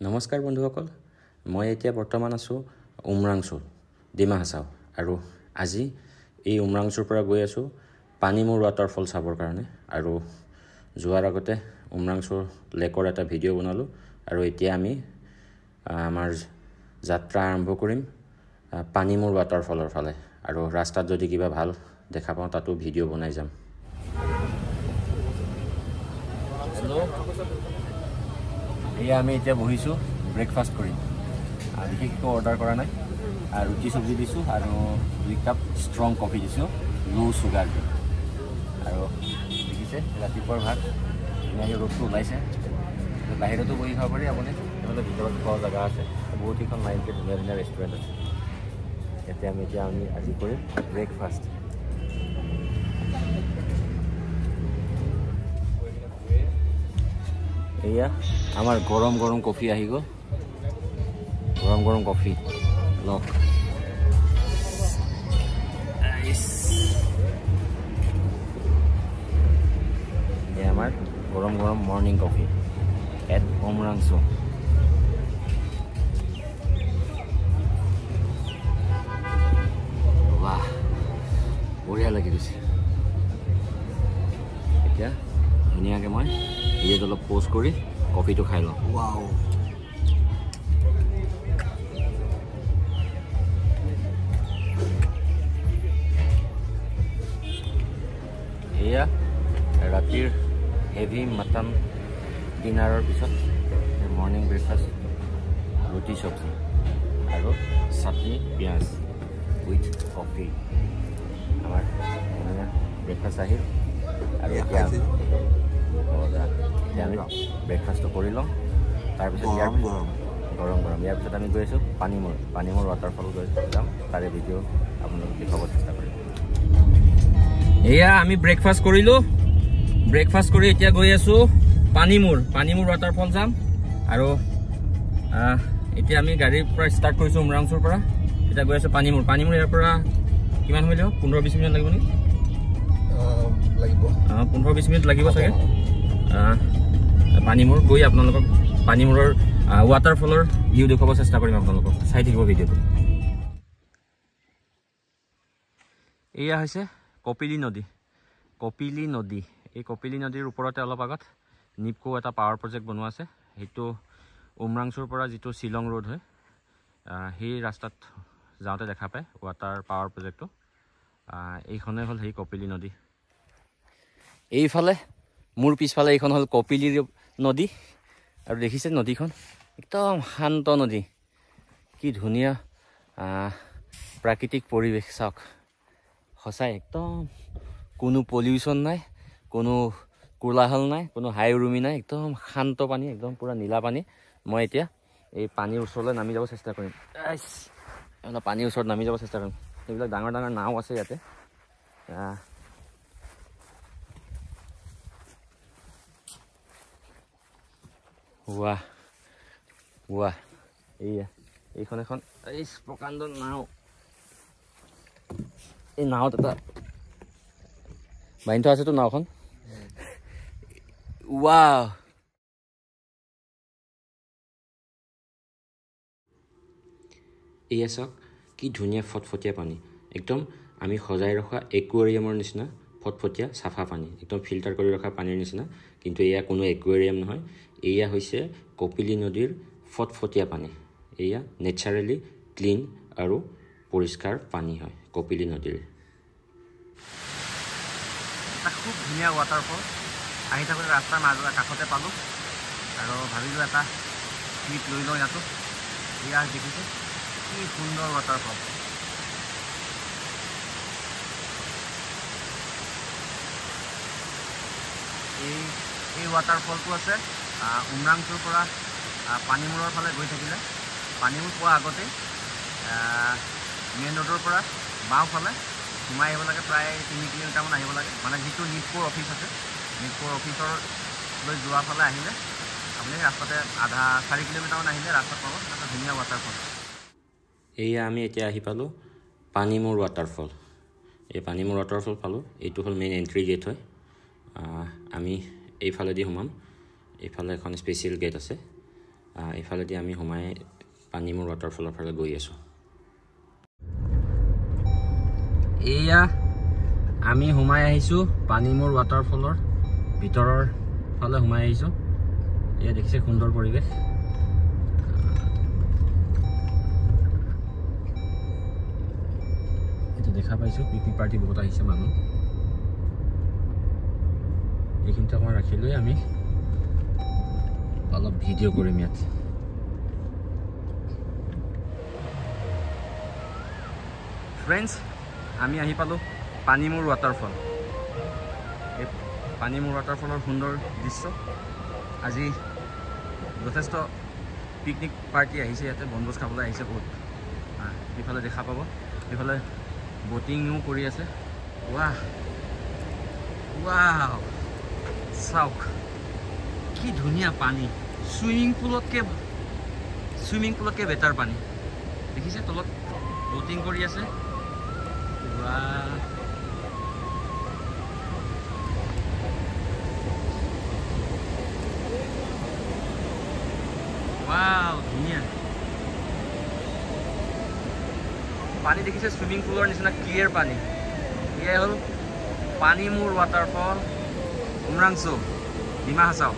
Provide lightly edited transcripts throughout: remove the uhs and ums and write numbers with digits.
নমস্কাৰ বন্ধুসকল, মই এতিয়া বৰ্তমান আছোঁ উমৰাংচু, ডিমা হাছাও। আৰু আজি এই উমৰাংচুৰ পৰা গৈ আছোঁ পানীমূৰ ৱাটাৰফল চাবৰ কাৰণে। আৰু যোৱাৰ আগতে উমৰাংচুৰ লেকৰ এটা ভিডিঅ' বনালোঁ। আৰু এতিয়া আমি আমাৰ যাত্ৰা আৰম্ভ কৰিম পানীমূৰ ৱাটাৰফলৰ ফালে। আৰু ৰাস্তাত যদি কিবা ভাল দেখা পাওঁ তাতো ভিডিঅ' বনাই যাম। এয়া আমি এতিয়া বহিছোঁ ব্ৰেকফাষ্ট কৰিম। বিশেষ একো অৰ্ডাৰ কৰা নাই। ৰুটি চব্জি দিছোঁ আৰু 2 কাপ ষ্ট্ৰং কফি দিছোঁ, ল' চুগাৰ দি। আৰু দেখিছে ৰাতিপুৱাৰ ভাত ধুনীয়াকৈ ৰ'দটো ওলাইছে। বাহিৰতো বহি খাব পাৰি, আপুনি নহ'লে ভিতৰত খোৱা জেগা আছে। বহুতকেইখন লাইনকৈ ধুনীয়া ধুনীয়া ৰেষ্টুৰেণ্ট আছে। এতিয়া আমি আজি কৰিম ব্ৰেকফাষ্ট। এয়া আমাৰ গৰম গৰম কফি আহি গ'ল। গৰম গৰম কফি লওক। এয়া আমাৰ গৰম গৰম মৰ্ণিং কফি এট উমৰাংচু। বাহ, বঢ়িয়া লাগি গৈছে। এতিয়া ধুনীয়াকৈ মই ভিডিঅ'ত অলপ প'ষ্ট কৰি কফিটো খাই লওঁ। ৱাও, এয়া ৰাতিৰ হেভি মাটন ডিনাৰৰ পিছত মৰ্ণিং ব্ৰেকফাষ্ট, ৰুটি চব্জি আৰু চাটনি পিঁয়াজ উইথ কফি। আমাৰ ব্ৰেকফাষ্ট আহিল। আৰু এতিয়া আমি ব্ৰেকফাষ্টটো কৰি লওঁ। তাৰপিছত গৰম গৰম ইয়াৰ পিছত আমি গৈ আছোঁ পানীমূৰ ৱাটাৰফল গৈ যাম। তাৰে ভিডিঅ' আপোনালোকক দেখাব চেষ্টা কৰিম। এয়া আমি ব্ৰেকফাষ্ট কৰিলোঁ। ব্ৰেকফাষ্ট কৰি এতিয়া গৈ আছোঁ পানীমূৰ ৱাটাৰফল যাম। আৰু এতিয়া আমি গাড়ীৰ পৰা ষ্টাৰ্ট কৰিছোঁ উমৰাংচুৰ পৰা। এতিয়া গৈ আছোঁ পানীমূৰ ইয়াৰ পৰা কিমান সময় লাগিব? 15-20 মিনিট লাগিব নেকি? 15-20 মিনিট লাগিব চাগে। পানীমূৰ গৈ আপোনালোকক পানীমূৰৰ ৱাটাৰফলৰ ভিউ দেখুৱাব চেষ্টা কৰিম। আপোনালোকক চাই থাকিব ভিডিঅ'টো। এয়া হৈছে কপিলী নদী। এই কপিলী নদীৰ ওপৰতে অলপ আগত নিপকো এটা পাৱাৰ প্ৰজেক্ট বনোৱা আছে। সেইটো উমৰাংচুৰ পৰা যিটো শ্বিলং ৰোড হয়, সেই ৰাস্তাত যাওঁতে দেখা পায় ৱাটাৰ পাৱাৰ প্ৰজেক্টটো। এইখনে হ'ল সেই কপিলী নদী। এইফালে মোৰ পিছফালে এইখন হ'ল কপিলী নদী। আৰু দেখিছে নদীখন একদম শান্ত নদী। কি ধুনীয়া প্ৰাকৃতিক পৰিৱেশ চাওক। সঁচাই একদম কোনো পলিউশ্যন নাই, কোনো কোলাহল নাই, কোনো হাই উৰুমি নাই। একদম শান্ত পানী, একদম পূৰা নীলা পানী। মই এতিয়া এই পানীৰ ওচৰলৈ নামি যাব চেষ্টা কৰিম। পানীৰ ওচৰত নামি যাব চেষ্টা কৰিম। এইবিলাক ডাঙৰ ডাঙৰ নাও আছে ইয়াতে। ৱাহ, এইখন এখন প্ৰকাণ্ড নাও। এই নাওত এটা বান্ধি থোৱা আছেতো নাওখন। ৱাহ, এয়া চাওক কি ধুনীয়া ফটফটীয়া পানী। একদম আমি সজাই ৰখা একুৱেৰিয়ামৰ নিচিনা ফটফটীয়া চাফা পানী, একদম ফিল্টাৰ কৰি ৰখা পানীৰ নিচিনা। কিন্তু এয়া কোনো একুৱেৰিয়াম নহয়, এয়া হৈছে কপিলী নদীৰ ফটফটীয়া পানী। এয়া নেচাৰেলি ক্লিন আৰু পৰিষ্কাৰ পানী হয় কপিলী নদীৰ। এটা খুব ধুনীয়া ৱাটাৰফল। আহি থাকোঁতে ৰাস্তাৰ মাজৰ কাষতে পালোঁ আৰু ভাবিলোঁ এটা ক্লিপ লৈ লওঁ ইয়াতো। এয়া দেখিছে কি সুন্দৰ ৱাটাৰফল। এই ৱাটাৰফলটো আছে উমৰাংচুৰ পৰা পানীমূৰৰ ফালে গৈ থাকিলে। পানীমূৰ পোৱা আগতেই মেইন ৰোডৰ পৰা বাওঁফালে সোমাই আহিব লাগে। প্ৰায় 3 কিলোমিটাৰমান আহিব লাগে। মানে যিটো নিপকোৰ অফিচ আছে, নিপকোৰ অফিচৰলৈ যোৱা ফালে আহিলে আপুনি ৰাস্তাতে 4 কিলোমিটাৰমান আহিলে ৰাস্তাত পাব এটা ধুনীয়া ৱাটাৰফল। এয়া আমি এতিয়া আহি পালোঁ পানীমূৰ ৱাটাৰফল। এই পানীমূৰ ৱাটাৰফল পালোঁ। এইটো হ'ল মেইন এণ্ট্ৰি গেট হয়। আমি এইফালেদি সোমাম। এইফালে এখন স্পেচিয়েল গেট আছে। ইফালেদি আমি সোমাই পানীমূৰ ৱাটাৰফলৰ ফালে গৈ আছোঁ। এয়া আমি সোমাই আহিছোঁ পানীমূৰ ৱাটাৰফলৰ ভিতৰৰ ফালে সোমাই আহিছোঁ। এয়া দেখিছে সুন্দৰ পৰিৱেশ। এইটো দেখা পাইছোঁ পিকনিক পাৰ্টি বহুত আহিছে মানুহ। এইখিনিতে অকণমান ৰাখিলৈ আমি অলপ ভিডিঅ' কৰিম ইয়াত। ফ্ৰেণ্ডছ, আমি আহি পালোঁ পানীমূৰ ৱাটাৰফল। এই পানীমূৰ ৱাটাৰফলৰ সুন্দৰ দৃশ্য। আজি যথেষ্ট পিকনিক পাৰ্টি আহিছে, ইয়াতে বনভোজ খাবলৈ আহিছে বহুত। ইফালে দেখা পাব, ইফালে বটিঙো কৰি আছে। ৱাহ ৱাহ, চাওক কি ধুনীয়া পানী। চুইমিং পুলতকৈ বেটাৰ পানী। দেখিছে তলত বটিং কৰি আছে। ৱাহ, ৱাও ধুনীয়া পানী। দেখিছে চুইমিং পুলৰ নিচিনা ক্লিয়াৰ পানী। এয়াই হ'ল পানীমূৰ ৱাটাৰফল, উমৰাংচু, ডিমা হাছাও।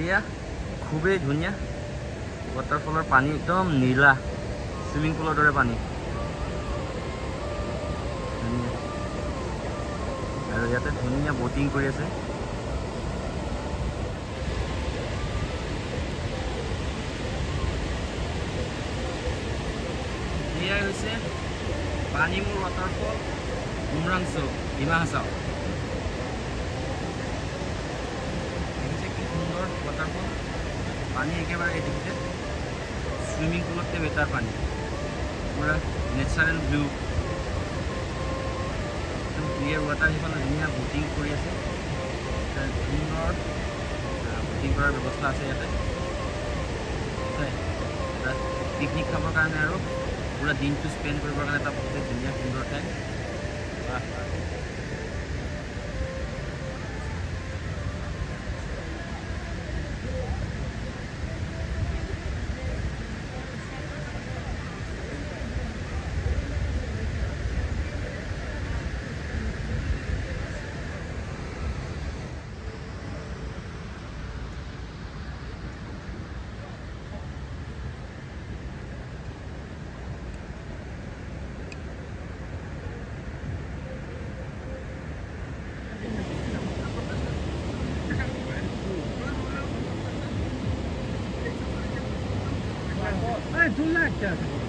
এয়া খুবেই ধুনীয়া ৱাটাৰফলৰ পানী, একদম নীলা, চুইমিং পুলৰ দৰে পানী। ধুনীয়া, আৰু ইয়াতে ধুনীয়া বটিং কৰি আছে। এয়াই হৈছে পানীমূৰ ৱাটাৰফল, উমৰাংচু, ডিমা হাছাও। দেখিছে কি সুন্দৰ ৱাটাৰফল। পানী একেবাৰে দেখিছে চুইমিং পুলতকৈ বেটাৰ পানী। পুৰা নেচাৰেল ব্লু, একদম ক্লিয়াৰ ৱাটাৰ। সেইফালে ধুনীয়া বটিং কৰি আছে, সুন্দৰ বটিং কৰাৰ ব্যৱস্থা আছে ইয়াতে। পিকনিক খাবৰ কাৰণে আৰু পুৰা দিনটো স্পেণ্ড কৰিবৰ কাৰণে এটা বহুত ধুনীয়া সুন্দৰ ঠাই। I do like that.